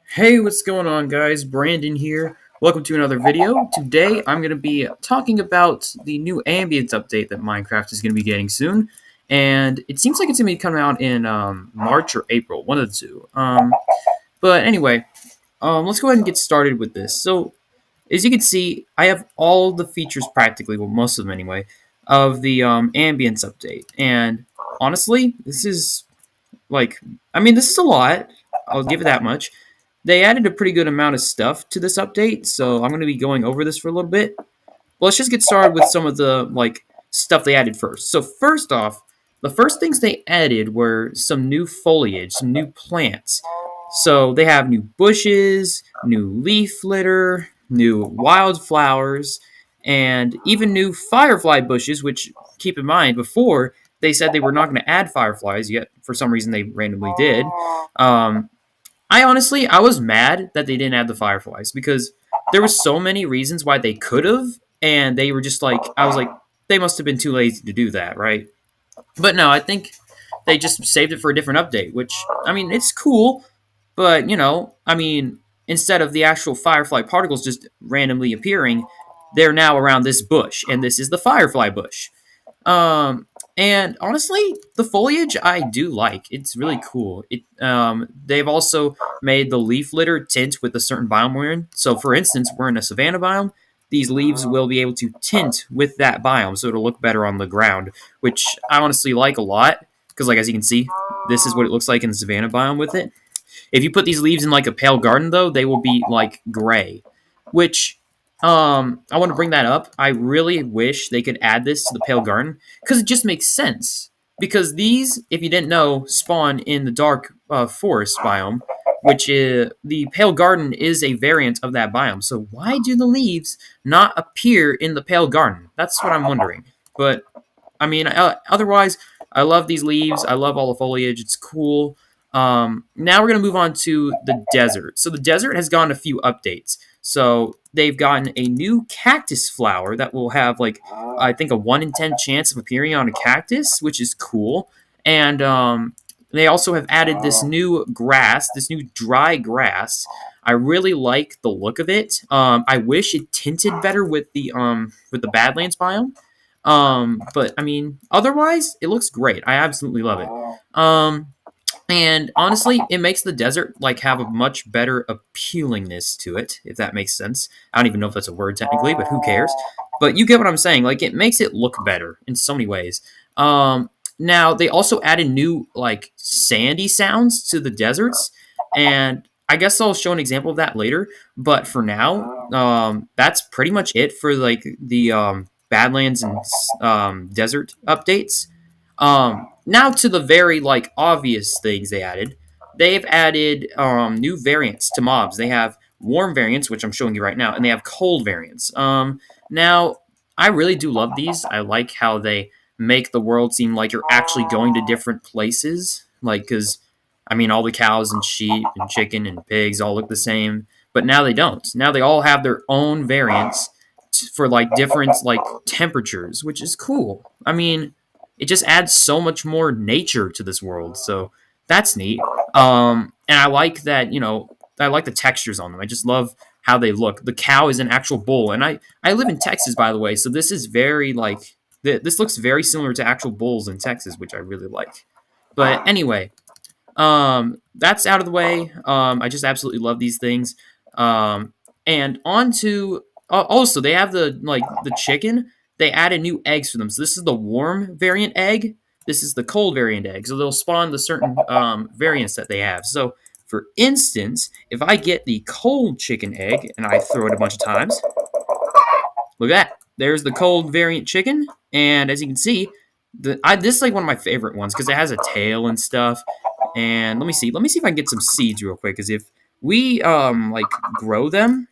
Hey, what's going on, guys? Brandon here. Welcome to another video. Today, I'm going to be talking about the new Ambience update that Minecraft is going to be getting soon. And it seems like it's going to be coming out in March or April, one of the two. But anyway, let's go ahead and get started with this. So, as you can see, I have all the features practically, well, most of them anyway, of the Ambience update. And honestly, this is like, this is a lot. I'll give it that much. They added a pretty good amount of stuff to this update, so I'm going to be going over this for a little bit. Well, let's just get started with some of the stuff they added first. So first off, the first things they added were some new foliage, some new plants. So they have new bushes, new leaf litter, new wildflowers, and even new firefly bushes, which keep in mind before they said they were not going to add fireflies, yet for some reason they randomly did. I was mad that they didn't add the fireflies because there were so many reasons why they could have, and they were just like, I was like, they must have been too lazy to do that, right? But no, I think they just saved it for a different update, which, it's cool, but, instead of the actual firefly particles just randomly appearing, they're now around this bush, and this is the firefly bush. And honestly, the foliage I do like. It's really cool. They've also made the leaf litter tint with a certain biome we're in. So, for instance, we're in a savanna biome. These leaves will be able to tint with that biome, so it'll look better on the ground, which I honestly like a lot. Because, as you can see, this is what it looks like in the savanna biome with it. If you put these leaves in a pale garden, though, they will be gray, which I want to bring that up. I really wish they could add this to the Pale Garden because it just makes sense. Because these, if you didn't know, spawn in the dark forest biome, which the Pale Garden is a variant of that biome. So why do the leaves not appear in the Pale Garden? That's what I'm wondering. But otherwise, I love these leaves. I love all the foliage. It's cool. Now we're gonna move on to the desert. So the desert has gotten a few updates. So they've gotten a new cactus flower that will have I think a 1 in 10 chance of appearing on a cactus, which is cool. And they also have added this new grass, this new dry grass. I really like the look of it. I wish it tinted better with the Badlands biome. But otherwise, it looks great. I absolutely love it. And honestly, it makes the desert have a much better appealingness to it, if that makes sense. I don't even know if that's a word technically, but who cares? But you get what I'm saying. It makes it look better in so many ways. Now they also added new sandy sounds to the deserts, and I guess I'll show an example of that later. But for now, that's pretty much it for the Badlands and desert updates. Now to the very obvious things they added. They've added new variants to mobs. They have warm variants, which I'm showing you right now, and they have cold variants. Now I really do love these. I like how they make the world seem like you're actually going to different places. Because all the cows and sheep and chicken and pigs all look the same, but now they don't. Now they all have their own variants for different temperatures, which is cool. It just adds so much more nature to this world, so that's neat. And I like that, I like the textures on them. I just love how they look. The cow is an actual bull, and I live in Texas, by the way, so this is very this looks very similar to actual bulls in Texas, which I really like. But anyway, that's out of the way. I just absolutely love these things. And on to also they have the chicken. They added new eggs for them. So this is the warm variant egg. This is the cold variant egg. So they'll spawn the certain variants that they have. So for instance, if I get the cold chicken egg and I throw it a bunch of times, look at that. There's the cold variant chicken, and as you can see, this is one of my favorite ones because it has a tail and stuff. And let me see if I can get some seeds real quick. Because if we grow them,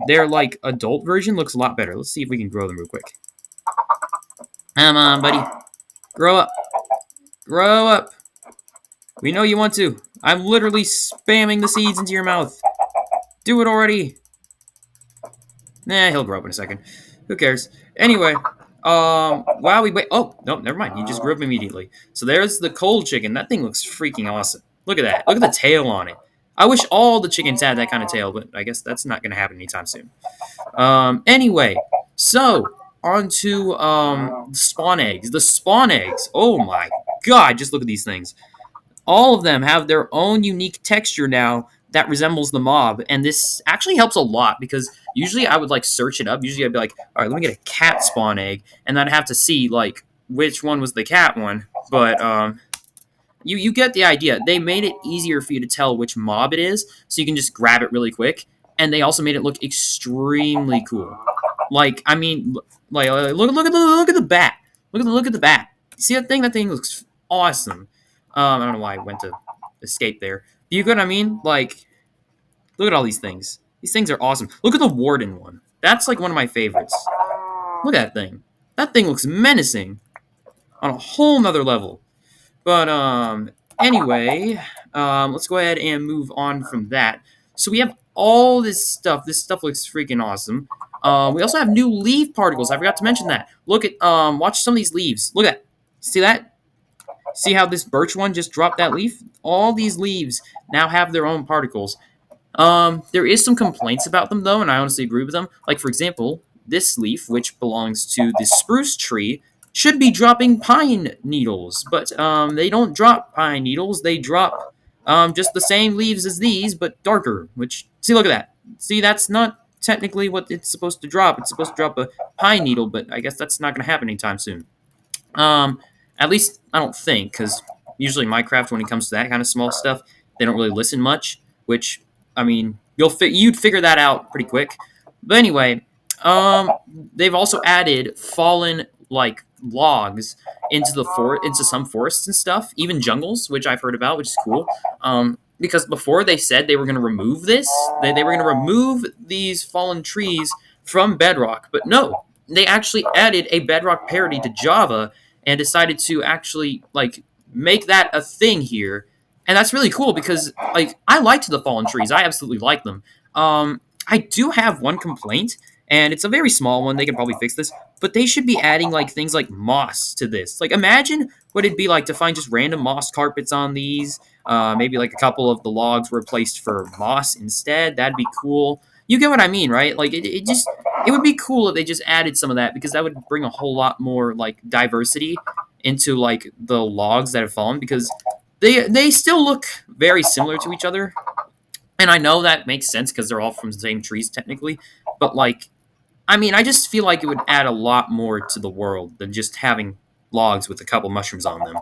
their adult version looks a lot better. Let's see if we can grow them real quick. Come on, buddy, grow up, grow up. We know you want to. I'm literally spamming the seeds into your mouth. Do it already. Nah, he'll grow up in a second. Who cares? Anyway, while we wait. Oh, no, never mind. He just grew up immediately. So there's the cold chicken. That thing looks freaking awesome. Look at that. Look at the tail on it. I wish all the chickens had that kind of tail, but I guess that's not going to happen anytime soon. Anyway, so on to the spawn eggs. The spawn eggs. Oh my god! Just look at these things. All of them have their own unique texture now that resembles the mob, and this actually helps a lot because usually I would like search it up. Usually I'd be like, all right, let me get a cat spawn egg, and then I'd have to see like which one was the cat one. But you get the idea. They made it easier for you to tell which mob it is, so you can just grab it really quick. And they also made it look extremely cool. Like I mean, look at the bat. Look at the bat. See that thing? That thing looks awesome. I don't know why I went to escape there. You get what I mean? Like, look at all these things. These things are awesome. Look at the warden one. That's like one of my favorites. Look at that thing. That thing looks menacing on a whole nother level. But anyway, let's go ahead and move on from that. So we have all this stuff. This stuff looks freaking awesome. We also have new leaf particles. I forgot to mention that. Look at watch some of these leaves. Look at that. See that? See how this birch one just dropped that leaf? All these leaves now have their own particles. There is some complaints about them though, and I honestly agree with them. Like for example, this leaf, which belongs to the spruce tree, should be dropping pine needles, but they don't drop pine needles. They drop just the same leaves as these, but darker. Which see, look at that. See, that's not technically what it's supposed to drop. It's supposed to drop a pine needle, but I guess that's not going to happen anytime soon. At least I don't think, because usually Minecraft, when it comes to that kind of small stuff, they don't really listen much. Which, I mean, you'd figure that out pretty quick. But anyway, they've also added fallen like logs into some forests and stuff, even jungles, which I've heard about, which is cool. Because before they said they were going to remove this, they were going to remove these fallen trees from Bedrock, but no, they actually added a Bedrock parody to Java and decided to actually like make that a thing here. And that's really cool because like I liked the fallen trees. I absolutely like them. I do have one complaint, and it's a very small one. They could probably fix this, but they should be adding like things like moss to this. Like imagine what it'd be like to find just random moss carpets on these. Maybe like a couple of the logs were placed for moss instead. That'd be cool. You get what I mean, right? Like it would be cool if they just added some of that because that would bring a whole lot more like diversity into like the logs that have fallen because they still look very similar to each other. And I know that makes sense because they're all from the same trees technically, but like I mean, I just feel like it would add a lot more to the world than just having logs with a couple mushrooms on them.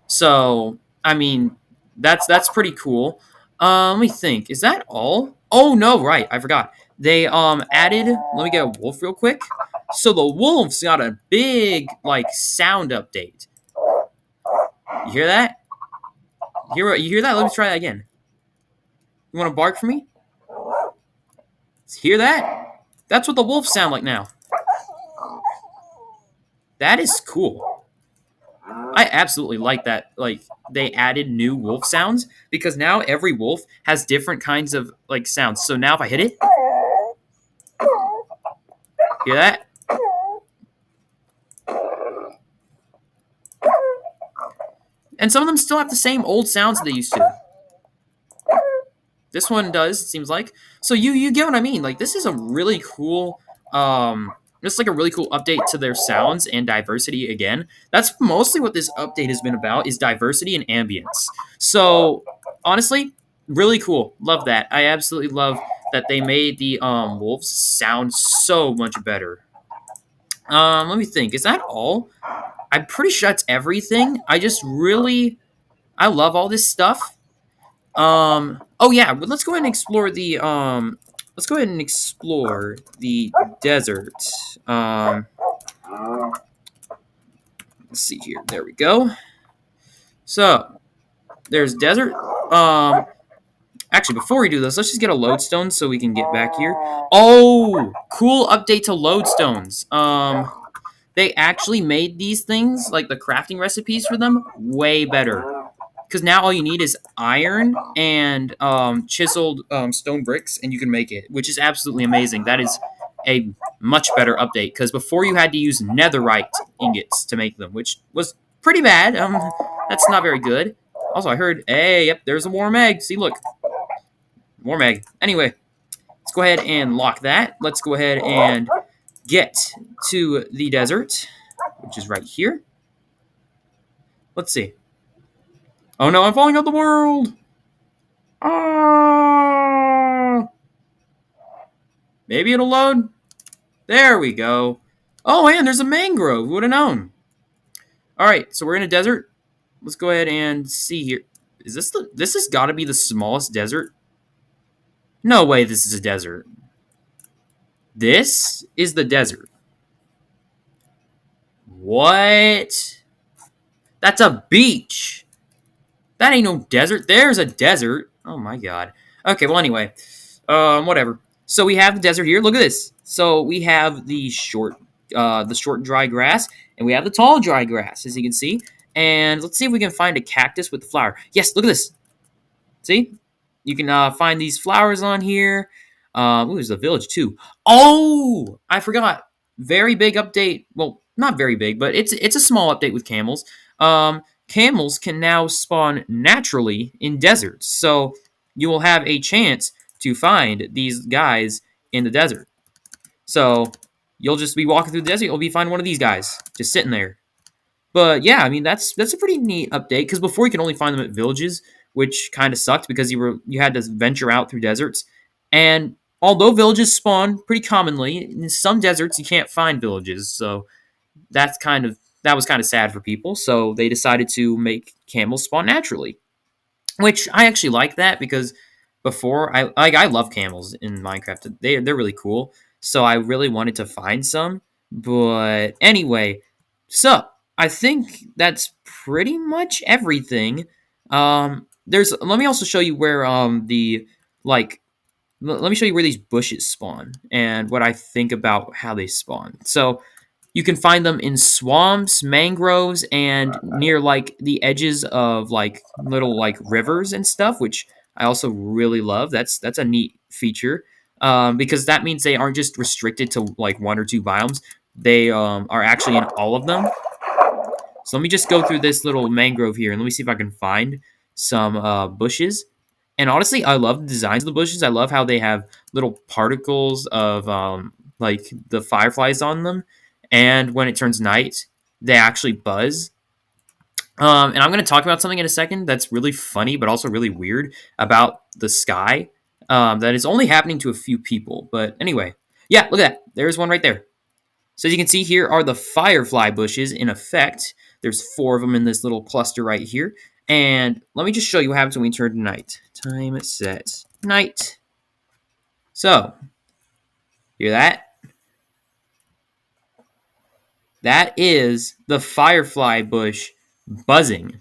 So, I mean, that's pretty cool. Let me think. Is that all? Oh no, right. I forgot. They added. Let me get a wolf real quick. So the wolves got a big like sound update. You hear that? You hear that? Let me try that again. You want to bark for me? Hear that? That's what the wolves sound like now. That is cool. I absolutely like that. Like they added new wolf sounds because now every wolf has different kinds of like sounds. So now if I hit it, hear that? And some of them still have the same old sounds they used to. This one does, it seems like. So you get what I mean. Like this is a really cool it's like a really cool update to their sounds and diversity again. That's mostly what this update has been about is diversity and ambience. So honestly, really cool. Love that. I absolutely love that they made the wolves sound so much better. Let me think. Is that all? I'm pretty sure that's everything. I love all this stuff. Oh yeah, but let's go ahead and explore the desert. Let's see here. There we go. So there's desert. Actually, before we do this, let's just get a lodestone so we can get back here. Oh, cool update to lodestones. They actually made these things, like the crafting recipes for them, way better. Because now all you need is iron and chiseled stone bricks, and you can make it, which is absolutely amazing. That is a much better update, because before you had to use netherite ingots to make them, which was pretty bad. That's not very good. Also, I heard, hey, yep, there's a warm egg. See, look. Warm egg. Anyway, let's go ahead and lock that. Let's go ahead and get to the desert, which is right here. Let's see. Oh no, I'm falling out the world! Ah! Maybe it'll load? There we go. Oh, and there's a mangrove. Who would have known? Alright, so we're in a desert. Let's go ahead and see here. Is this the... This has got to be the smallest desert? No way this is a desert. This is the desert. What? That's a beach. That ain't no desert. There's a desert. Oh my god. Okay, well anyway. Whatever. So we have the desert here. Look at this. So we have the short dry grass, and we have the tall dry grass, as you can see. And let's see if we can find a cactus with the flower. Yes, look at this. See? You can find these flowers on here. Ooh, there's a village too. Oh, I forgot. Very big update. Well, not very big, but it's a small update with camels. Camels can now spawn naturally in deserts, so you will have a chance to find these guys in the desert. So you'll just be walking through the desert. You'll be finding one of these guys just sitting there. But yeah, I mean that's a pretty neat update because before you could only find them at villages, which kind of sucked because you had to venture out through deserts. And although villages spawn pretty commonly, in some deserts you can't find villages, so that was kind of sad for people. So they decided to make camels spawn naturally, which I actually like that because before I love camels in Minecraft. They're really cool. So I really wanted to find some, but anyway, so I think that's pretty much everything. Let me also show you where let me show you where these bushes spawn and what I think about how they spawn. So you can find them in swamps, mangroves, and near like the edges of like little like rivers and stuff, which I also really love. That's a neat feature because that means they aren't just restricted to like one or two biomes. They are actually in all of them. So let me just go through this little mangrove here and let me see if I can find some bushes. And honestly, I love the designs of the bushes. I love how they have little particles of like the fireflies on them. And when it turns night, they actually buzz. And I'm going to talk about something in a second that's really funny, but also really weird about the sky that is only happening to a few people. But anyway, yeah, look at that. There's one right there. So as you can see, here are the firefly bushes in effect. There's 4 of them in this little cluster right here. And let me just show you what happens when we turn to night. Time set night. So, hear that? That is the firefly bush buzzing.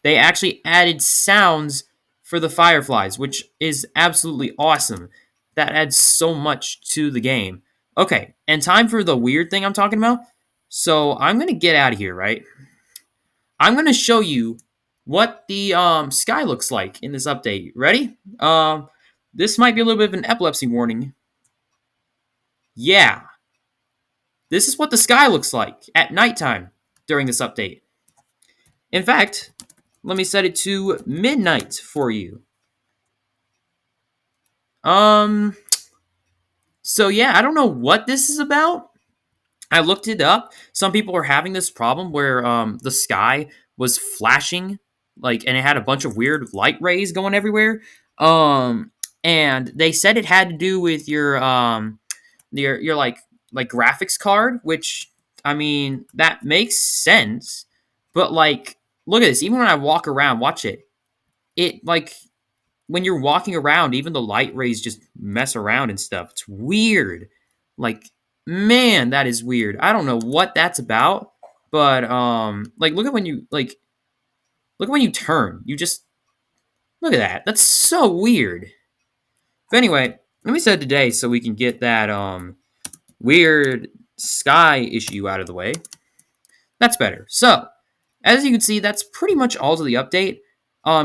They actually added sounds for the fireflies, which is absolutely awesome. That adds so much to the game. Okay, and time for the weird thing I'm talking about. So I'm going to get out of here, right? I'm going to show you what the sky looks like in this update. Ready? This might be a little bit of an epilepsy warning. Yeah. This is what the sky looks like at nighttime during this update. In fact, let me set it to midnight for you. So yeah, I don't know what this is about. I looked it up. Some people are having this problem where the sky was flashing, like, and it had a bunch of weird light rays going everywhere. And they said it had to do with your like graphics card, which I mean that makes sense. But like, look at this. Even when I walk around, watch it. It like when you're walking around, even the light rays just mess around and stuff. It's weird. Like, man, that is weird. I don't know what that's about, but like look at when you turn. You just look at that. That's so weird. But anyway, let me set it today so we can get that weird sky issue out of the way. That's better. So, as you can see, that's pretty much all to the update.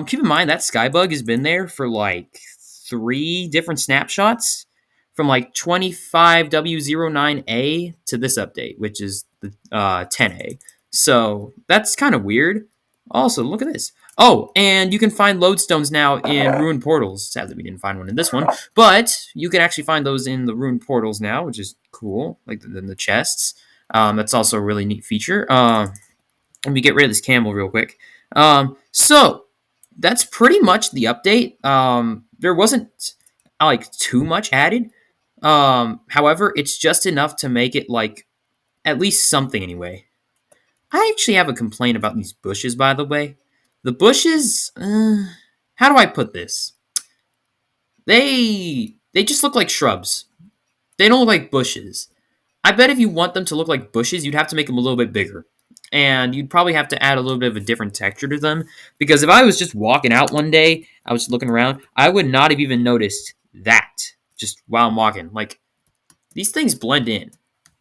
Keep in mind that skybug has been there for like 3 different snapshots from like 25W09A to this update, which is the 10A. So that's kind of weird. Also, look at this. Oh, and you can find lodestones now in ruined portals. Sadly, we didn't find one in this one, but you can actually find those in the ruined portals now, which is cool. Like the chests. That's also a really neat feature. Let me get rid of this camel real quick. So that's pretty much the update. There wasn't like too much added. However, it's just enough to make it like at least something anyway. I actually have a complaint about these bushes, by the way. The bushes, how do I put this? They just look like shrubs. They don't look like bushes. I bet if you want them to look like bushes, you'd have to make them a little bit bigger. And you'd probably have to add a little bit of a different texture to them. Because if I was just walking out one day, I was looking around, I would not have even noticed that just while I'm walking. Like, these things blend in.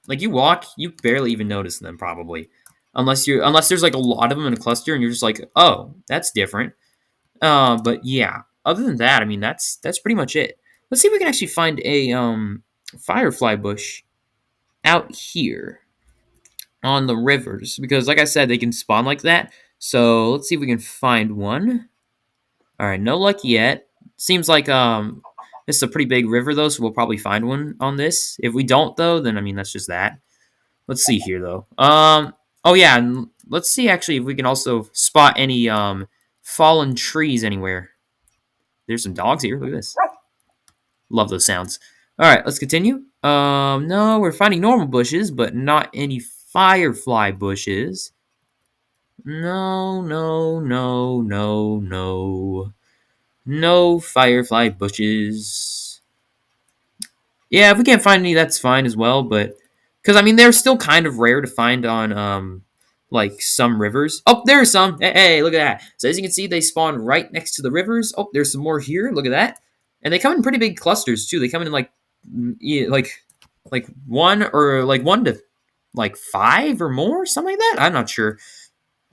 Like, you walk, you barely even notice them, probably. Unless there's like a lot of them in a cluster and you're just like, oh, that's different. But yeah, other than that, I mean, that's pretty much it. Let's see if we can actually find a firefly bush out here on the rivers because, like I said, they can spawn like that. So let's see if we can find one. All right, no luck yet. Seems like this is a pretty big river though, so we'll probably find one on this. If we don't though, then I mean that's just that. Let's see here though. Oh yeah, and let's see actually if we can also spot any fallen trees anywhere. There's some dogs here. Look at this. Love those sounds. All right, let's continue. No, we're finding normal bushes, but not any firefly bushes. No, no, no, no, no. No firefly bushes. Yeah, if we can't find any, that's fine as well, but because I mean they're still kind of rare to find on like some rivers. Oh, there's some. Hey, look at that. So as you can see, they spawn right next to the rivers. Oh, there's some more here. Look at that. And they come in pretty big clusters too. They come in like yeah, like one to like five or more, something like that. I'm not sure.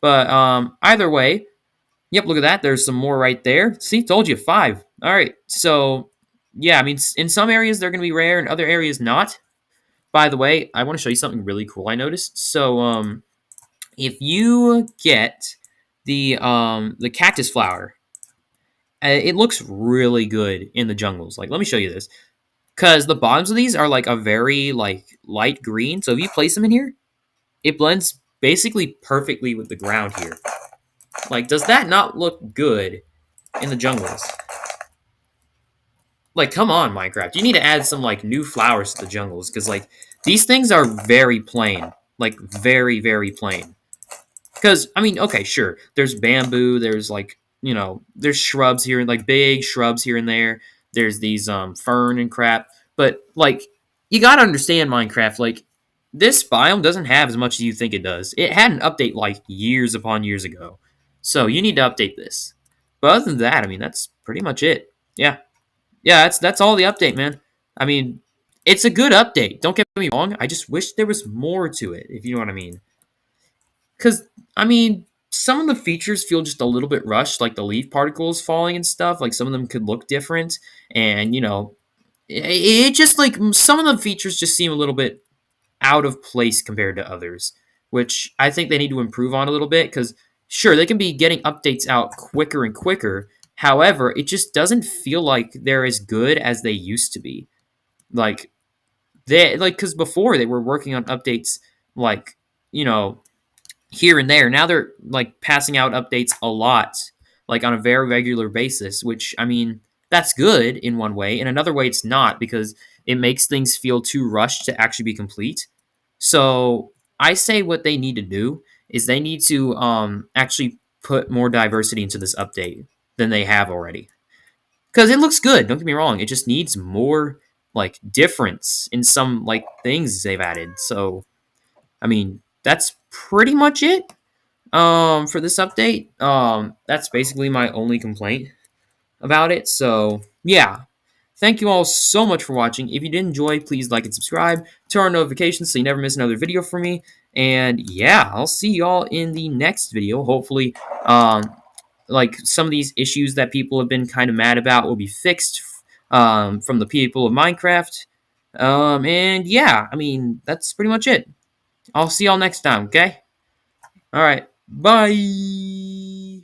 But either way, yep, look at that. There's some more right there. See, told you, five. All right. So yeah, I mean in some areas they're going to be rare, in other areas not. By the way, I want to show you something really cool I noticed. So if you get the cactus flower, it looks really good in the jungles. Like, let me show you this, because the bottoms of these are like a very like light green. So if you place them in here, it blends basically perfectly with the ground here. Like, does that not look good in the jungles? Like, come on, Minecraft. You need to add some like new flowers to the jungles because like these things are very plain, like very very plain. Because I mean, okay, sure. There's bamboo. There's like there's shrubs here and like big shrubs here and there. There's these fern and crap. But like, you gotta understand Minecraft. Like, this biome doesn't have as much as you think it does. It had an update like years upon years ago, so you need to update this. But other than that, I mean, that's pretty much it. Yeah, yeah. That's all the update, man. I mean, it's a good update. Don't get me wrong. I just wish there was more to it. If you know what I mean. Because, I mean, some of the features feel just a little bit rushed, like the leaf particles falling and stuff. Like, some of them could look different. And, it just, like, some of the features just seem a little bit out of place compared to others, which I think they need to improve on a little bit. Because, sure, they can be getting updates out quicker and quicker. However, it just doesn't feel like they're as good as they used to be. Like, because before they were working on updates, like, you know, here and there. Now they're like passing out updates a lot, like on a very regular basis, which I mean, that's good in one way. In another way, it's not because it makes things feel too rushed to actually be complete. So I say what they need to do is they need to actually put more diversity into this update than they have already. Because it looks good, don't get me wrong. It just needs more like difference in some like things they've added. So I mean, that's pretty much it for this update. That's basically my only complaint about it. So yeah, thank you all so much for watching. If you did enjoy, please like and subscribe, turn on notifications so you never miss another video from me. And yeah, I'll see y'all in the next video. Hopefully like some of these issues that people have been kind of mad about will be fixed from the people of Minecraft. And yeah, I mean, that's pretty much it. I'll see y'all next time, okay? Alright, bye!